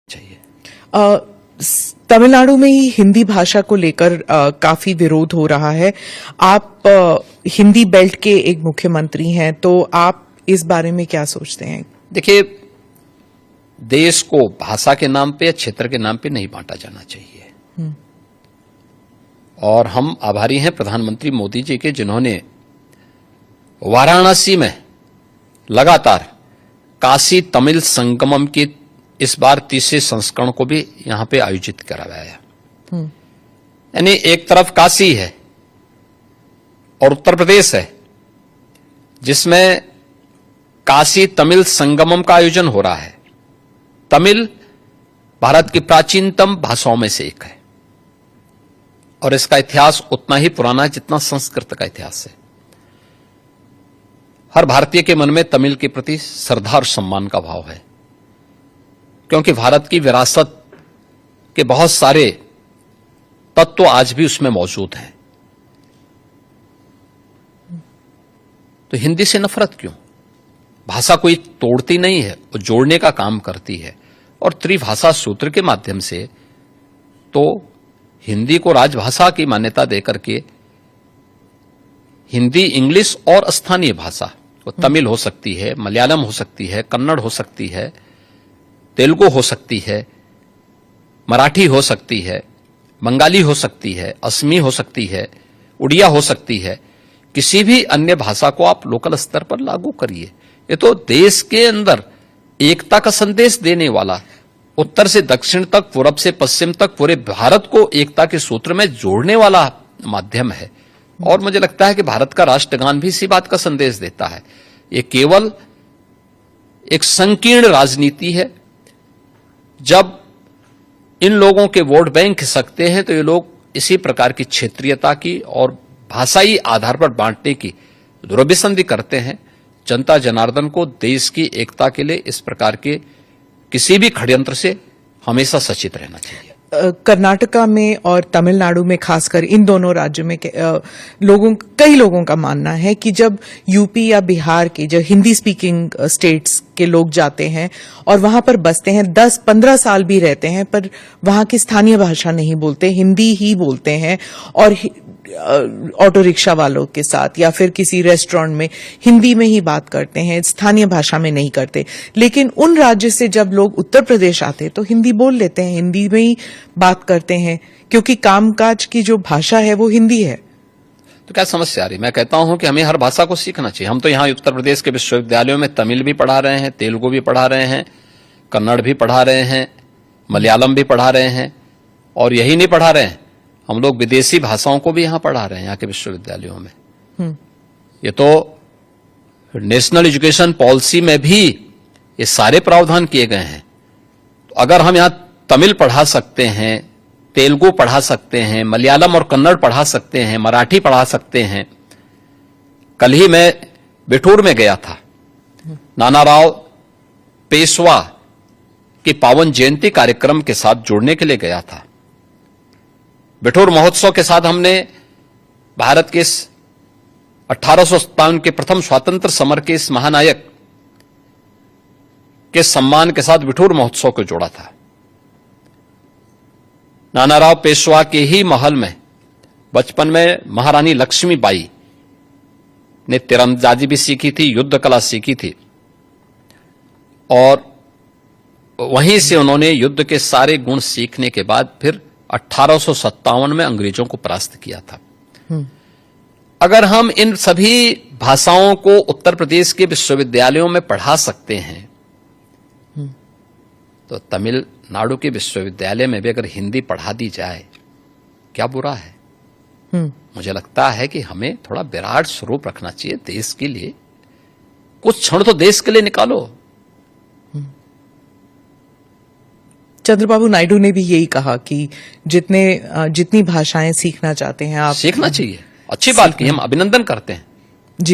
चाहिए। तमिलनाडु में ही हिंदी भाषा को लेकर काफी विरोध हो रहा है। आप हिंदी बेल्ट के एक मुख्यमंत्री हैं, तो आप इस बारे में क्या सोचते हैं? देखिए, देश को भाषा के नाम पे या क्षेत्र के नाम पे नहीं बांटा जाना चाहिए। और हम आभारी हैं प्रधानमंत्री मोदी जी के, जिन्होंने वाराणसी में लगातार काशी तमिल संगमम की इस बार तीसरे संस्करण को भी यहां पे आयोजित करवाया। यानी एक तरफ काशी है और उत्तर प्रदेश है, जिसमें काशी तमिल संगमम का आयोजन हो रहा है। तमिल भारत की प्राचीनतम भाषाओं में से एक है और इसका इतिहास उतना ही पुराना है जितना संस्कृत का इतिहास है। हर भारतीय के मन में तमिल के प्रति श्रद्धा और सम्मान का भाव है, क्योंकि भारत की विरासत के बहुत सारे तत्व आज भी उसमें मौजूद हैं। तो हिंदी से नफरत क्यों? भाषा कोई तोड़ती नहीं है, वो जोड़ने का काम करती है। और त्रिभाषा सूत्र के माध्यम से तो हिंदी को राजभाषा की मान्यता देकर के हिंदी, इंग्लिश और स्थानीय भाषा, वो तमिल हो सकती है, मलयालम हो सकती है, कन्नड़ हो सकती है, तेलुगु हो सकती है, मराठी हो सकती है, बंगाली हो सकती है, असमी हो सकती है, उड़िया हो सकती है। किसी भी अन्य भाषा को आप लोकल स्तर पर लागू करिए। ये तो देश के अंदर एकता का संदेश देने वाला, उत्तर से दक्षिण तक, पूरब से पश्चिम तक पूरे भारत को एकता के सूत्र में जोड़ने वाला माध्यम है। और मुझे लगता है कि भारत का राष्ट्रगान भी इसी बात का संदेश देता है। ये केवल एक संकीर्ण राजनीति है। जब इन लोगों के वोट बैंक खिसकते हैं तो ये लोग इसी प्रकार की क्षेत्रीयता की और भाषाई आधार पर बांटने की दुर्विसंधि करते हैं। जनता जनार्दन को देश की एकता के लिए इस प्रकार के किसी भी षड्यंत्र से हमेशा सचेत रहना चाहिए। कर्नाटका में और तमिलनाडु में, खासकर इन दोनों राज्यों में कई लोगों का मानना है कि जब यूपी या बिहार के जो हिंदी स्पीकिंग स्टेट्स के लोग जाते हैं और वहां पर बसते हैं, 10-15 साल भी रहते हैं, पर वहां की स्थानीय भाषा नहीं बोलते, हिंदी ही बोलते हैं और ऑटो रिक्शा वालों के साथ या फिर किसी रेस्टोरेंट में हिंदी में ही बात करते हैं, स्थानीय भाषा में नहीं करते। लेकिन उन राज्य से जब लोग उत्तर प्रदेश आते तो हिंदी बोल लेते हैं, हिंदी में ही बात करते हैं, क्योंकि कामकाज की जो भाषा है वो हिंदी है। तो क्या समस्या आ रही? मैं कहता हूं कि हमें हर भाषा को सीखना चाहिए। हम तो यहां उत्तर प्रदेश के विश्वविद्यालयों में तमिल भी पढ़ा रहे हैं, तेलुगु भी पढ़ा रहे हैं, कन्नड़ भी पढ़ा रहे हैं, मलयालम भी पढ़ा रहे हैं। और यही नहीं पढ़ा रहे हैं, हम लोग विदेशी भाषाओं को भी यहां पढ़ा रहे हैं यहाँ के विश्वविद्यालयों में। ये तो नेशनल एजुकेशन पॉलिसी में भी ये सारे प्रावधान किए गए हैं। तो अगर हम यहां तमिल पढ़ा सकते हैं, तेलुगु पढ़ा सकते हैं, मलयालम और कन्नड़ पढ़ा सकते हैं, मराठी पढ़ा सकते हैं। कल ही मैं बिठूर में गया था, नानाराव पेशवा के पावन जयंती कार्यक्रम के साथ जुड़ने के लिए गया था। बिठूर महोत्सव के साथ हमने भारत के 1857 के प्रथम स्वतंत्र समर के इस महानायक के सम्मान के साथ बिठूर महोत्सव को जोड़ा था। नानाराव पेशवा के ही महल में बचपन में महारानी लक्ष्मीबाई ने तीरंदाजी भी सीखी थी, युद्ध कला सीखी थी और वहीं से उन्होंने युद्ध के सारे गुण सीखने के बाद फिर 1857 में अंग्रेजों को परास्त किया था। अगर हम इन सभी भाषाओं को उत्तर प्रदेश के विश्वविद्यालयों में पढ़ा सकते हैं तो तमिलनाडु के विश्वविद्यालय में भी अगर हिंदी पढ़ा दी जाए, क्या बुरा है? मुझे लगता है कि हमें थोड़ा विराट स्वरूप रखना चाहिए देश के लिए। कुछ क्षण तो देश के लिए निकालो। चंद्रबाबू नायडू ने भी यही कहा कि जितनी भाषाएं सीखना चाहते हैं आप, सीखना चाहिए। अच्छी बात की, हम अभिनंदन करते हैं।